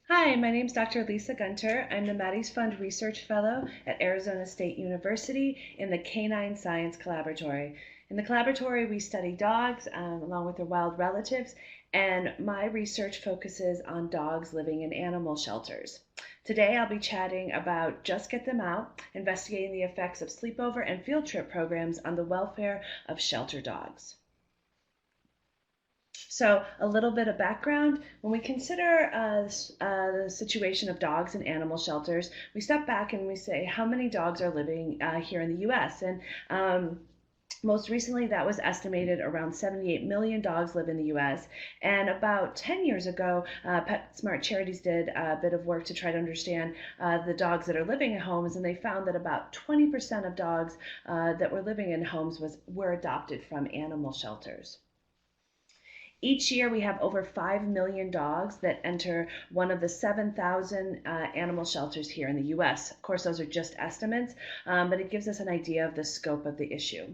Hi, my name is Dr. Lisa Gunter. I'm the Maddie's Fund Research Fellow at Arizona State University in the Canine Science Collaboratory. In the collaboratory, we study dogs along with their wild relatives, and my research focuses on dogs living in animal shelters. Today, I'll be chatting about Just Get Them Out, investigating the effects of sleepover and field trip programs on the welfare of shelter dogs. So, a little bit of background. When we consider the situation of dogs in animal shelters, we step back and we say, how many dogs are living here in the US? And most recently, that was estimated around 78 million dogs live in the US. And about 10 years ago, PetSmart Charities did a bit of work to try to understand the dogs that are living in homes, and they found that about 20% of dogs that were living in homes were adopted from animal shelters. Each year, we have over 5 million dogs that enter one of the 7,000 animal shelters here in the US. Of course, those are just estimates, but it gives us an idea of the scope of the issue.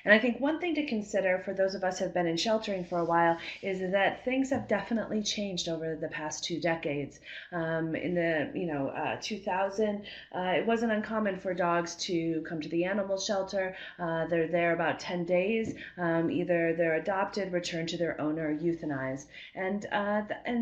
And I think one thing to consider for those of us who have been in sheltering for a while is that things have definitely changed over the past 2 decades. In the 2000, it wasn't uncommon for dogs to come to the animal shelter. They're there about 10 days. Either they're adopted, returned to their owner, or euthanized. And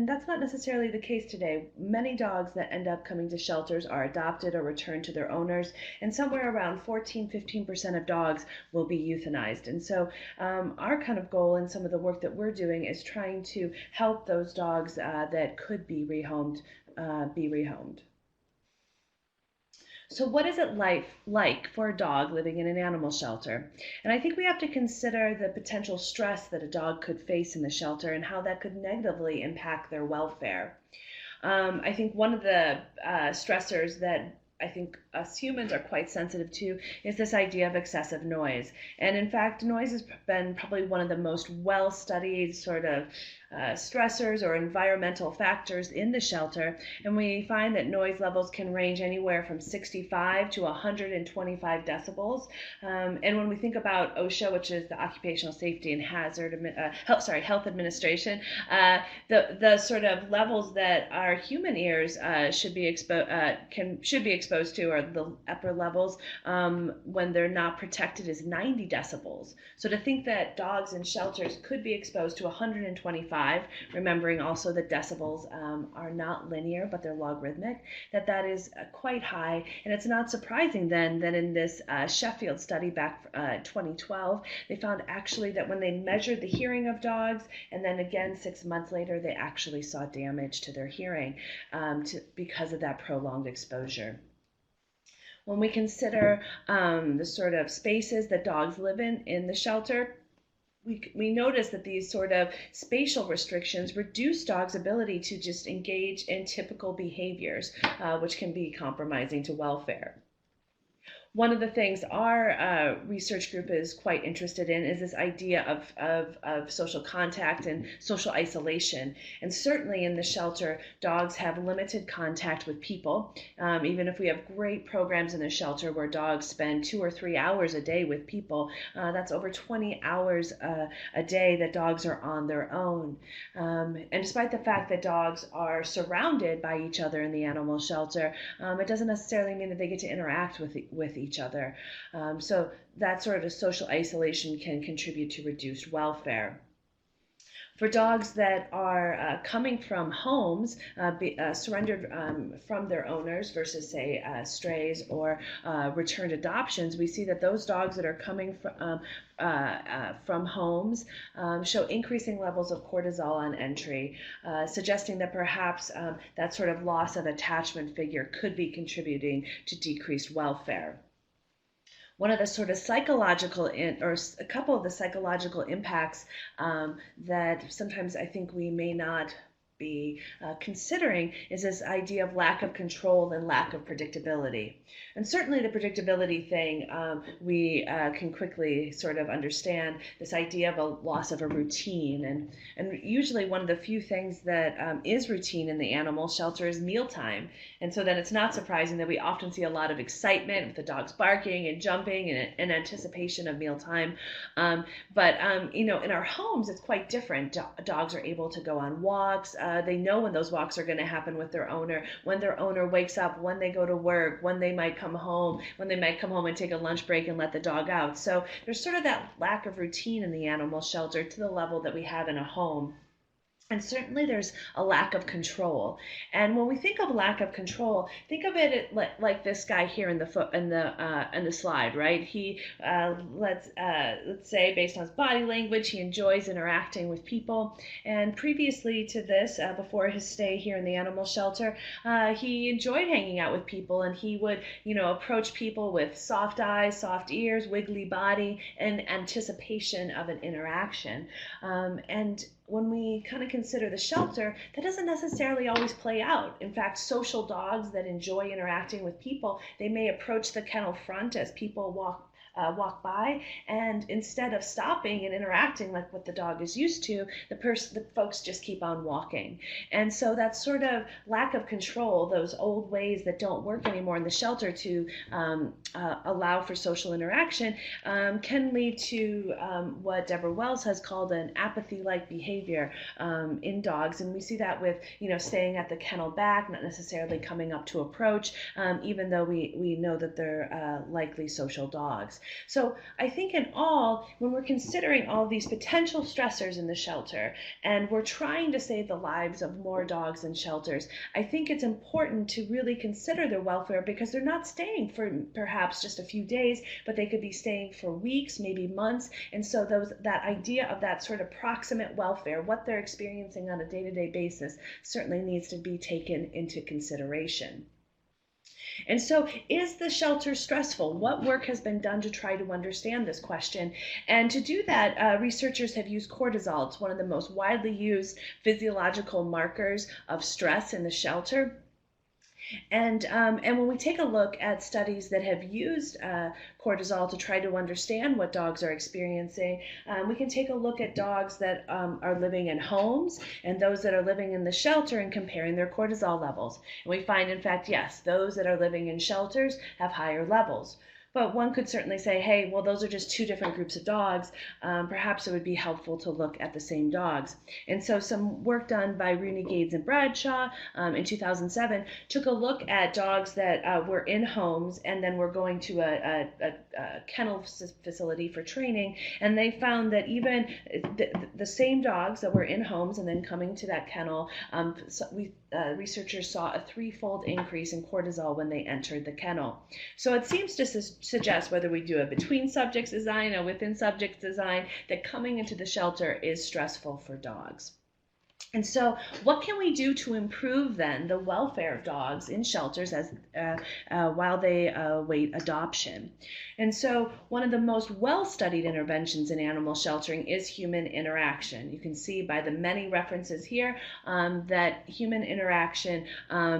that's not necessarily the case today. Many dogs that end up coming to shelters are adopted or returned to their owners, and somewhere around 14-15% of dogs will be euthanized. And so our kind of goal in some of the work that we're doing is trying to help those dogs that could be rehomed be rehomed. So what is it like for a dog living in an animal shelter? And I think we have to consider the potential stress that a dog could face in the shelter and how that could negatively impact their welfare. I think one of the stressors that I think us humans are quite sensitive to is this idea of excessive noise. And in fact, noise has been probably one of the most well-studied sort of stressors or environmental factors in the shelter. And we find that noise levels can range anywhere from 65 to 125 decibels. And when we think about OSHA, which is the Occupational Safety and Health Administration, the sort of levels that our human ears should be exposed to, or the upper levels when they're not protected, is 90 decibels. So to think that dogs in shelters could be exposed to 125, remembering also that decibels are not linear but they're logarithmic, that is quite high. And it's not surprising then that in this Sheffield study back 2012, they found actually that when they measured the hearing of dogs, and then again 6 months later, they actually saw damage to their hearing because of that prolonged exposure. When we consider the sort of spaces that dogs live in the shelter, we notice that these sort of spatial restrictions reduce dogs' ability to just engage in typical behaviors, which can be compromising to welfare. One of the things our research group is quite interested in is this idea of social contact and social isolation. And certainly in the shelter, dogs have limited contact with people. Even if we have great programs in the shelter where dogs spend 2 or 3 hours a day with people, that's over 20 hours a day that dogs are on their own. And despite the fact that dogs are surrounded by each other in the animal shelter, it doesn't necessarily mean that they get to interact with each other. So that sort of social isolation can contribute to reduced welfare. For dogs that are coming from homes surrendered from their owners versus, say, strays or returned adoptions, we see that those dogs that are coming from homes show increasing levels of cortisol on entry, suggesting that perhaps that sort of loss of attachment figure could be contributing to decreased welfare. One of the sort of psychological or a couple of the psychological impacts that sometimes I think we may not be considering is this idea of lack of control and lack of predictability. And certainly the predictability thing, we can quickly sort of understand this idea of a loss of a routine. And usually one of the few things that is routine in the animal shelter is mealtime. And so then it's not surprising that we often see a lot of excitement with the dogs barking and jumping and in anticipation of mealtime. But in our homes, it's quite different. Dogs are able to go on walks. They know when those walks are going to happen with their owner, when their owner wakes up, when they go to work, when they might come home, and take a lunch break and let the dog out. So there's sort of that lack of routine in the animal shelter to the level that we have in a home. And certainly there's a lack of control. And when we think of lack of control, think of it like this guy here in the slide, right? He let's say, based on his body language, he enjoys interacting with people. And previously to this, before his stay here in the animal shelter, he enjoyed hanging out with people, and he would approach people with soft eyes, soft ears, wiggly body, and anticipation of an interaction. And when we kind of consider the shelter, that doesn't necessarily always play out. In fact, social dogs that enjoy interacting with people, they may approach the kennel front as people walk by, and instead of stopping and interacting like what the dog is used to, the folks just keep on walking. And so that sort of lack of control, those old ways that don't work anymore in the shelter to allow for social interaction, can lead to what Deborah Wells has called an apathy-like behavior in dogs. And we see that with staying at the kennel back, not necessarily coming up to approach, even though we know that they're likely social dogs. So I think in all, when we're considering all these potential stressors in the shelter, and we're trying to save the lives of more dogs in shelters, I think it's important to really consider their welfare, because they're not staying for perhaps just a few days, but they could be staying for weeks, maybe months. And so that idea of that sort of proximate welfare, what they're experiencing on a day-to-day basis, certainly needs to be taken into consideration. And so, is the shelter stressful? What work has been done to try to understand this question? And to do that, researchers have used cortisol. It's one of the most widely used physiological markers of stress in the shelter. And when we take a look at studies that have used cortisol to try to understand what dogs are experiencing, we can take a look at dogs that are living in homes and those that are living in the shelter, and comparing their cortisol levels. And we find, in fact, yes, those that are living in shelters have higher levels. But one could certainly say, hey, well, those are just two different groups of dogs. Perhaps it would be helpful to look at the same dogs. And so some work done by Rooney, Gades, and Bradshaw in 2007 took a look at dogs that were in homes and then were going to a kennel facility for training. And they found that even the same dogs that were in homes and then coming to that kennel, researchers saw a threefold increase in cortisol when they entered the kennel. So it seems to suggest, whether we do a between subjects design or within subjects design, that coming into the shelter is stressful for dogs. And so what can we do to improve then the welfare of dogs in shelters as while they await adoption? And so one of the most well-studied interventions in animal sheltering is human interaction. You can see by the many references here that human interaction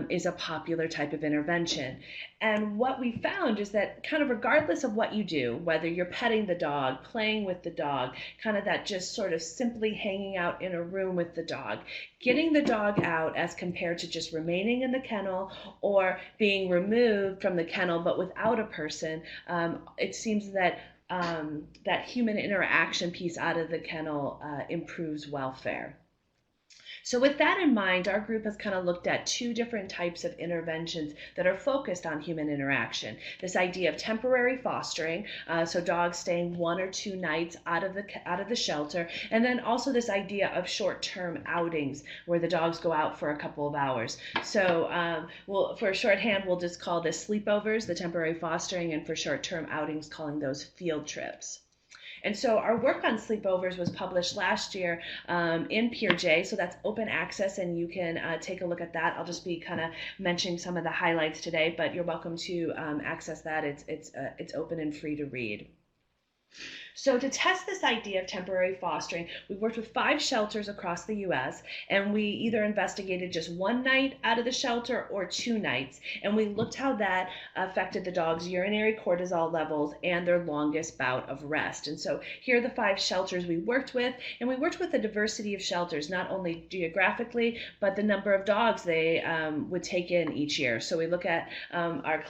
is a popular type of intervention. And what we found is that kind of regardless of what you do, whether you're petting the dog, playing with the dog, kind of that just sort of simply hanging out in a room with the dog, getting the dog out as compared to just remaining in the kennel or being removed from the kennel but without a person, it seems that that human interaction piece out of the kennel improves welfare. So with that in mind, our group has kind of looked at two different types of interventions that are focused on human interaction. This idea of temporary fostering, so dogs staying 1 or 2 nights out of the shelter, and then also this idea of short-term outings where the dogs go out for a couple of hours. So for shorthand, we'll just call this sleepovers, the temporary fostering, and for short-term outings, calling those field trips. And so our work on sleepovers was published last year in PeerJ, so that's open access, and you can take a look at that. I'll just be kind of mentioning some of the highlights today, but you're welcome to access that. It's open and free to read. So, to test this idea of temporary fostering, we worked with 5 shelters across the US, and we either investigated just one night out of the shelter or 2 nights. And we looked how that affected the dog's urinary cortisol levels and their longest bout of rest. And so, here are the 5 shelters we worked with. And we worked with a diversity of shelters, not only geographically, but the number of dogs they would take in each year. So, we look at our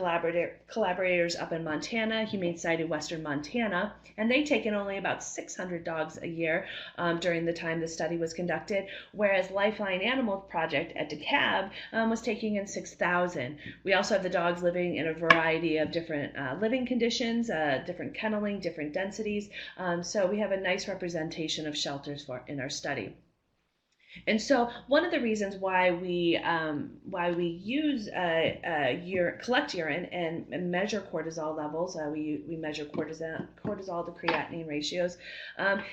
collaborators up in Montana, Humane Society of Western Montana, and they take in only about 600 dogs a year during the time the study was conducted, whereas Lifeline Animal Project at DeKalb was taking in 6,000. We also have the dogs living in a variety of different living conditions, different kenneling, different densities. So we have a nice representation of shelters in our study. And so one of the reasons why we use collect urine and measure cortisol levels, we measure cortisol to creatinine ratios,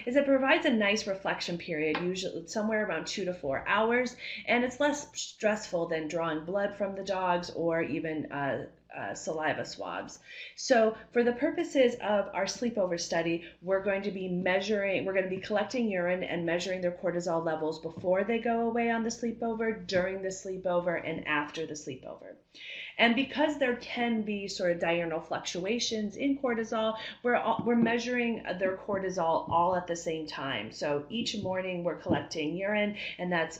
is it provides a nice reflection period, usually somewhere around 2 to 4 hours, and it's less stressful than drawing blood from the dogs or even saliva swabs. So for the purposes of our sleepover study, we're going to be collecting urine and measuring their cortisol levels before they go away on the sleepover, during the sleepover, and after the sleepover. And because there can be sort of diurnal fluctuations in cortisol, we're measuring their cortisol all at the same time. So each morning we're collecting urine, and that's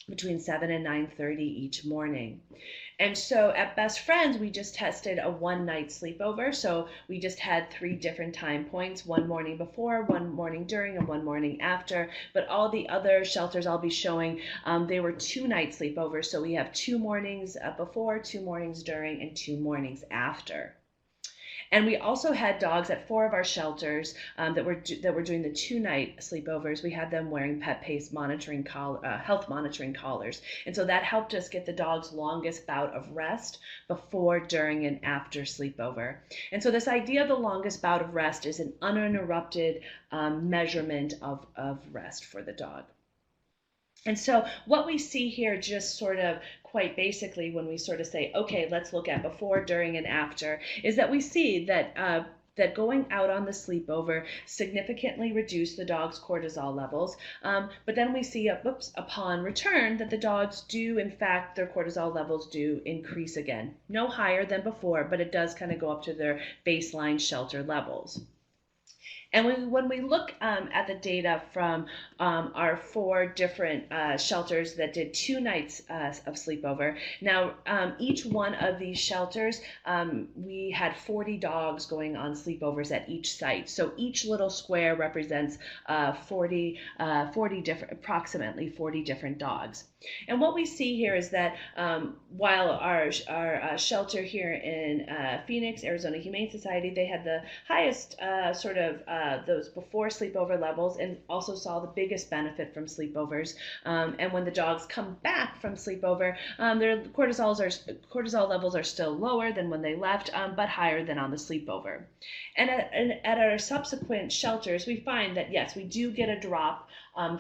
between 7 and 9:30 each morning. And so at Best Friends, we just tested a one-night sleepover. So we just had 3 different time points, one morning before, one morning during, and one morning after. But all the other shelters I'll be showing, they were 2-night sleepovers. So we have 2 mornings before, 2 mornings during, and 2 mornings after. And we also had dogs at 4 of our shelters that were doing the 2-night sleepovers. We had them wearing pet pace health monitoring collars, and so that helped us get the dog's longest bout of rest before, during, and after sleepover. And so this idea of the longest bout of rest is an uninterrupted measurement of rest for the dog. And so what we see here, just sort of quite basically, when we sort of say, okay, let's look at before, during, and after, is that we see that going out on the sleepover significantly reduced the dog's cortisol levels. But then we see, upon return, that the dogs do, in fact, their cortisol levels do increase again. No higher than before, but it does kind of go up to their baseline shelter levels. And when we look at the data from our 4 different shelters that did 2 nights of sleepover, now each one of these shelters, we had 40 dogs going on sleepovers at each site. So each little square represents 40 approximately 40 different dogs. And what we see here is that while our shelter here in Phoenix, Arizona Humane Society, they had the highest those before sleepover levels, and also saw the biggest benefit from sleepovers. And when the dogs come back from sleepover, their cortisol levels are still lower than when they left, but higher than on the sleepover. And at our subsequent shelters, we find that yes, we do get a drop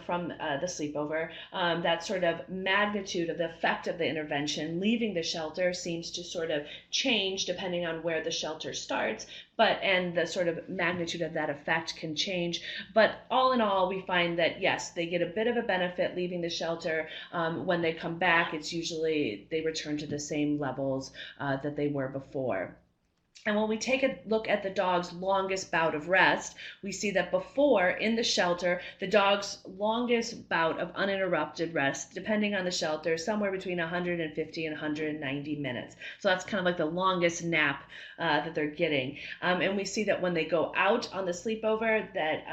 from the sleepover. That sort of magnitude of the effect of the intervention leaving the shelter seems to sort of change depending on where the shelter starts, and the sort of magnitude of that effect can change. But all in all, we find that yes, they get a bit of a benefit leaving the shelter. When they come back, it's usually they return to the same levels that they were before. And when we take a look at the dog's longest bout of rest, we see that before, in the shelter, the dog's longest bout of uninterrupted rest, depending on the shelter, somewhere between 150 and 190 minutes. So that's kind of like the longest nap that they're getting. And we see that when they go out on the sleepover, that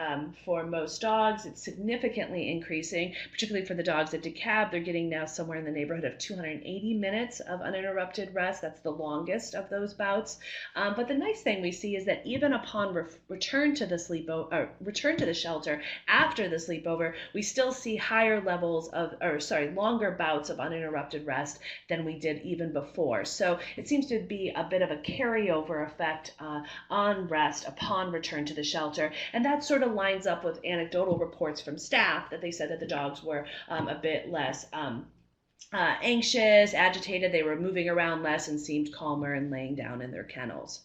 for most dogs, it's significantly increasing, particularly for the dogs at DeKalb. They're getting now somewhere in the neighborhood of 280 minutes of uninterrupted rest. That's the longest of those bouts. But the nice thing we see is that even upon return to the shelter after the sleepover, we still see longer bouts of uninterrupted rest than we did even before. So it seems to be a bit of a carryover effect on rest upon return to the shelter, and that sort of lines up with anecdotal reports from staff that they said that the dogs were a bit less anxious, agitated, they were moving around less and seemed calmer and laying down in their kennels.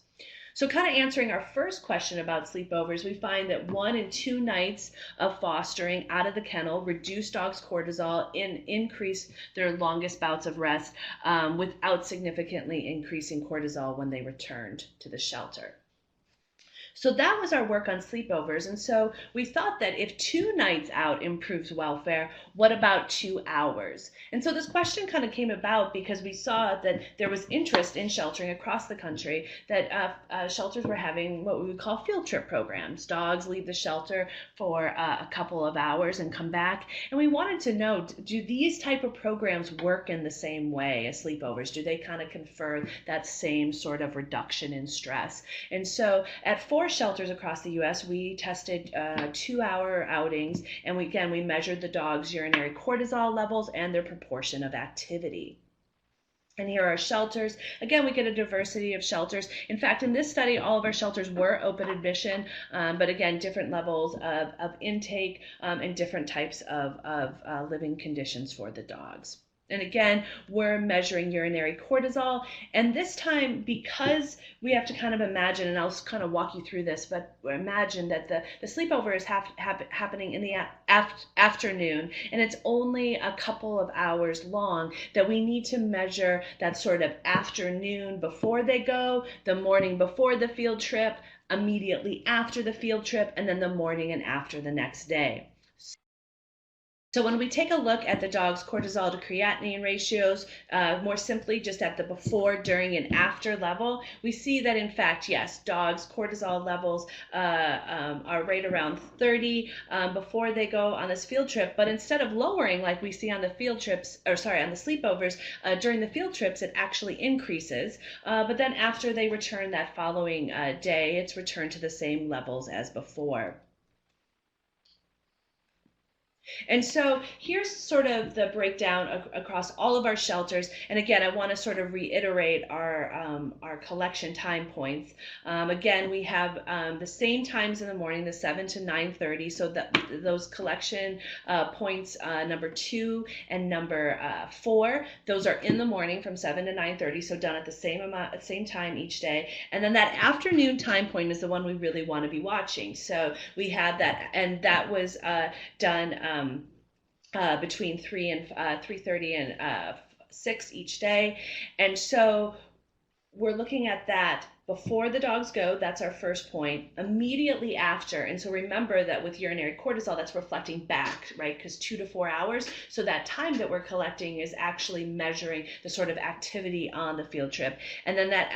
So, kind of answering our first question about sleepovers, we find that 1 and 2 nights of fostering out of the kennel reduce dogs' cortisol and increase their longest bouts of rest without significantly increasing cortisol when they returned to the shelter. So that was our work on sleepovers. And so we thought that if 2 nights out improves welfare, what about 2 hours? And so this question kind of came about because we saw that there was interest in sheltering across the country, that shelters were having what we would call field trip programs. Dogs leave the shelter for a couple of hours and come back. And we wanted to know, do these type of programs work in the same way as sleepovers? Do they kind of confer that same sort of reduction in stress? And so at 4 shelters across the U.S., we tested 2-hour outings, and we measured the dogs' urinary cortisol levels and their proportion of activity. And here are shelters. Again, we get a diversity of shelters. In fact, in this study, all of our shelters were open admission, but again, different levels of intake and different types of living conditions for the dogs. And again, we're measuring urinary cortisol. And this time, because we have to kind of imagine, and I'll kind of walk you through this, but imagine that the sleepover is happening in the afternoon, and it's only a couple of hours long, that we need to measure that sort of afternoon before they go, the morning before the field trip, immediately after the field trip, and then the morning and after the next day. So when we take a look at the dog's cortisol to creatinine ratios, more simply just at the before, during, and after level, we see that in fact, yes, dogs' cortisol levels are right around 30 before they go on this field trip. But instead of lowering like we see on the field trips, or sorry, on the sleepovers, during the field trips, it actually increases. But then after they return that following day, it's returned to the same levels as before. And so here's sort of the breakdown across all of our shelters. And again, I want to sort of reiterate our collection time points. Again, we have the same times in the morning, the 7 to 9:30. So that those collection points, number 2 and number 4, those are in the morning from 7 to 9:30. So done at the same time each day. And then that afternoon time point is the one we really want to be watching. So we had that, and that was done between 3:30 and 6 each day. And so we're looking at that before the dogs go. That's our first point. Immediately after, and so remember that with urinary cortisol, that's reflecting back, right? Because 2 to 4 hours. So that time that we're collecting is actually measuring the sort of activity on the field trip. And then that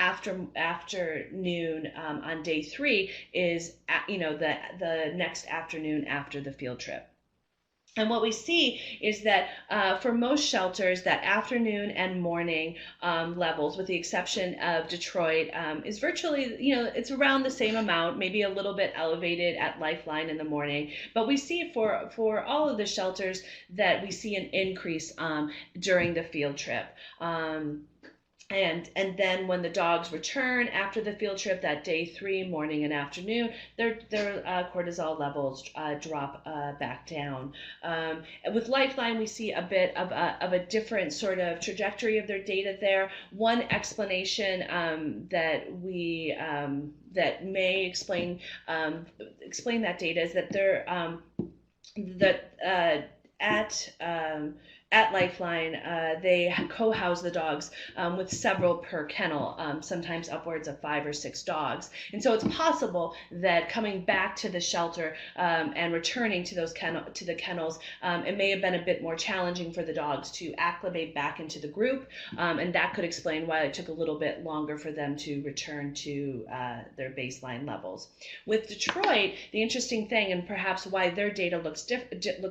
afternoon on day 3 is the next afternoon after the field trip. And what we see is that for most shelters, that afternoon and morning levels, with the exception of Detroit, is virtually, it's around the same amount, maybe a little bit elevated at Lifeline in the morning. But we see for all of the shelters that we see an increase during the field trip. And then when the dogs return after the field trip, that day 3, morning and afternoon, their cortisol levels drop back down. With Lifeline, we see a bit of a different sort of trajectory of their data there. One explanation that we that may explain that data is that they're at Lifeline, they co-house the dogs with several per kennel, sometimes upwards of 5 or 6 dogs. And so it's possible that coming back to the shelter and returning to those the kennels, it may have been a bit more challenging for the dogs to acclimate back into the group, and that could explain why it took a little bit longer for them to return to their baseline levels. With Detroit, the interesting thing, and perhaps why their data looks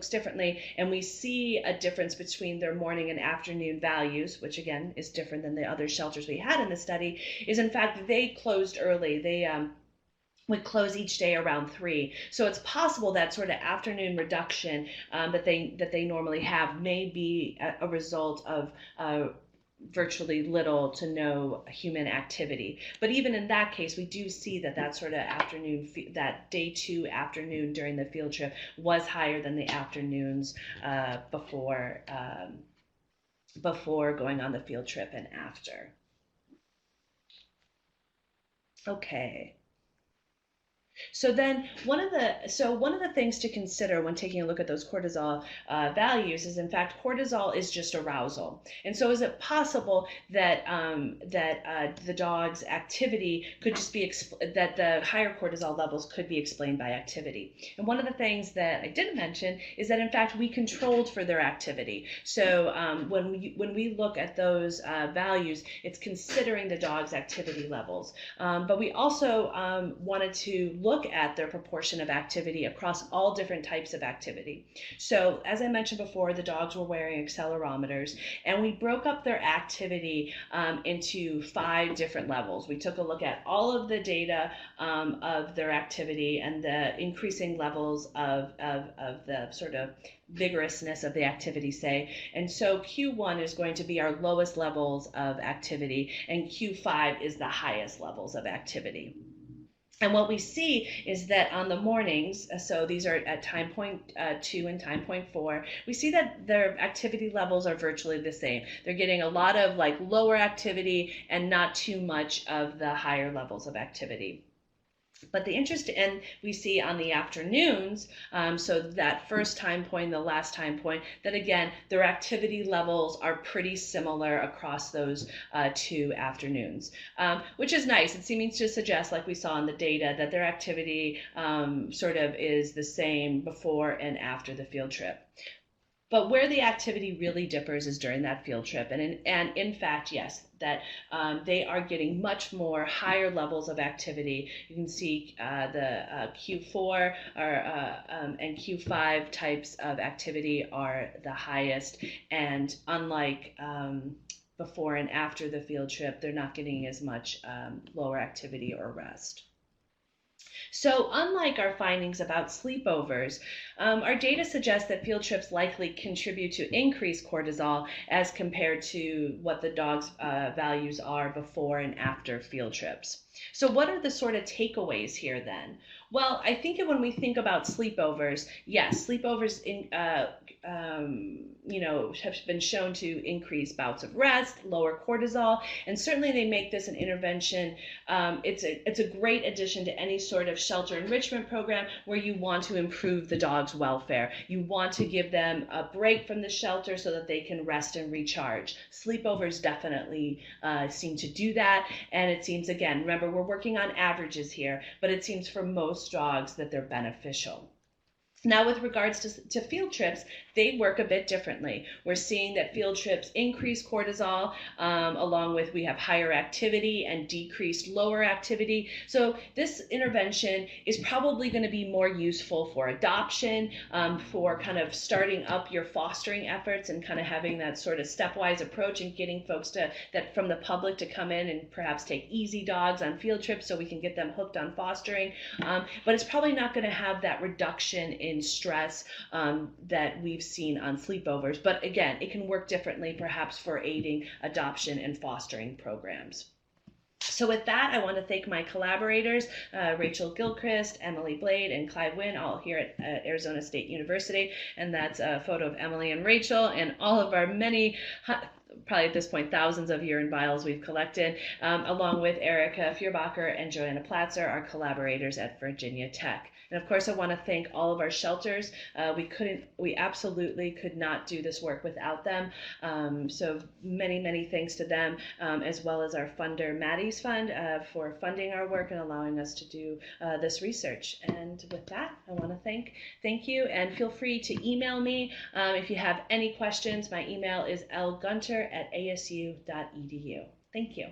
differently, and we see a difference between their morning and afternoon values, which again is different than the other shelters we had in the study, is in fact they closed early. They would close each day around 3. So it's possible that sort of afternoon reduction that they normally have may be a result of virtually little to no human activity. But even in that case, we do see that sort of afternoon, that day 2 afternoon during the field trip was higher than the afternoons before going on the field trip and after. Okay. So one of the things to consider when taking a look at those cortisol values is, in fact, cortisol is just arousal. And so, is it possible that the dog's activity could just be that the higher cortisol levels could be explained by activity? And one of the things that I didn't mention is that, in fact, we controlled for their activity. So when we look at those values, it's considering the dog's activity levels. But we also wanted to look at their proportion of activity across all different types of activity. So, as I mentioned before, the dogs were wearing accelerometers, and we broke up their activity into 5 different levels. We took a look at all of the data of their activity and the increasing levels of the sort of vigorousness of the activity, say. And so Q1 is going to be our lowest levels of activity, and Q5 is the highest levels of activity. And what we see is that on the mornings, so these are at time point 2 and time point 4, we see that their activity levels are virtually the same. They're getting a lot of like lower activity and not too much of the higher levels of activity. But the interest, and we see on the afternoons, so that first time point and the last time point, that again, their activity levels are pretty similar across those 2 afternoons, which is nice. It seems to suggest, like we saw in the data, that their activity sort of is the same before and after the field trip. But where the activity really differs is during that field trip. And in fact, yes, that they are getting much more higher levels of activity. You can see the Q4 and Q5 types of activity are the highest. And unlike before and after the field trip, they're not getting as much lower activity or rest. So, unlike our findings about sleepovers, our data suggests that field trips likely contribute to increased cortisol as compared to what the dog's values are before and after field trips. So, what are the sort of takeaways here then? Well, I think when we think about sleepovers, yes, sleepovers have been shown to increase bouts of rest, lower cortisol, and certainly they make this an intervention. It's a great addition to any sort of shelter enrichment program where you want to improve the dog's welfare. You want to give them a break from the shelter so that they can rest and recharge. Sleepovers definitely seem to do that, and it seems, again, remember, we're working on averages here, but it seems for most dogs that they're beneficial. Now, with regards to field trips, they work a bit differently. We're seeing that field trips increase cortisol, along with we have higher activity and decreased lower activity. So this intervention is probably going to be more useful for adoption, for kind of starting up your fostering efforts and kind of having that sort of stepwise approach and getting folks from the public to come in and perhaps take easy dogs on field trips so we can get them hooked on fostering. But it's probably not going to have that reduction in stress that we've seen on sleepovers. But again, it can work differently, perhaps for aiding adoption and fostering programs. So with that, I want to thank my collaborators, Rachel Gilchrist, Emily Blade, and Clive Wynn, all here at Arizona State University. And that's a photo of Emily and Rachel and all of our many, probably at this point, thousands of urine vials we've collected, along with Erica Fierbacher and Joanna Platzer, our collaborators at Virginia Tech. And of course, I want to thank all of our shelters. We absolutely could not do this work without them. So many, many thanks to them, as well as our funder, Maddie's Fund, for funding our work and allowing us to do this research. And with that, I want to thank you, and feel free to email me if you have any questions. My email is lgunter@asu.edu. Thank you.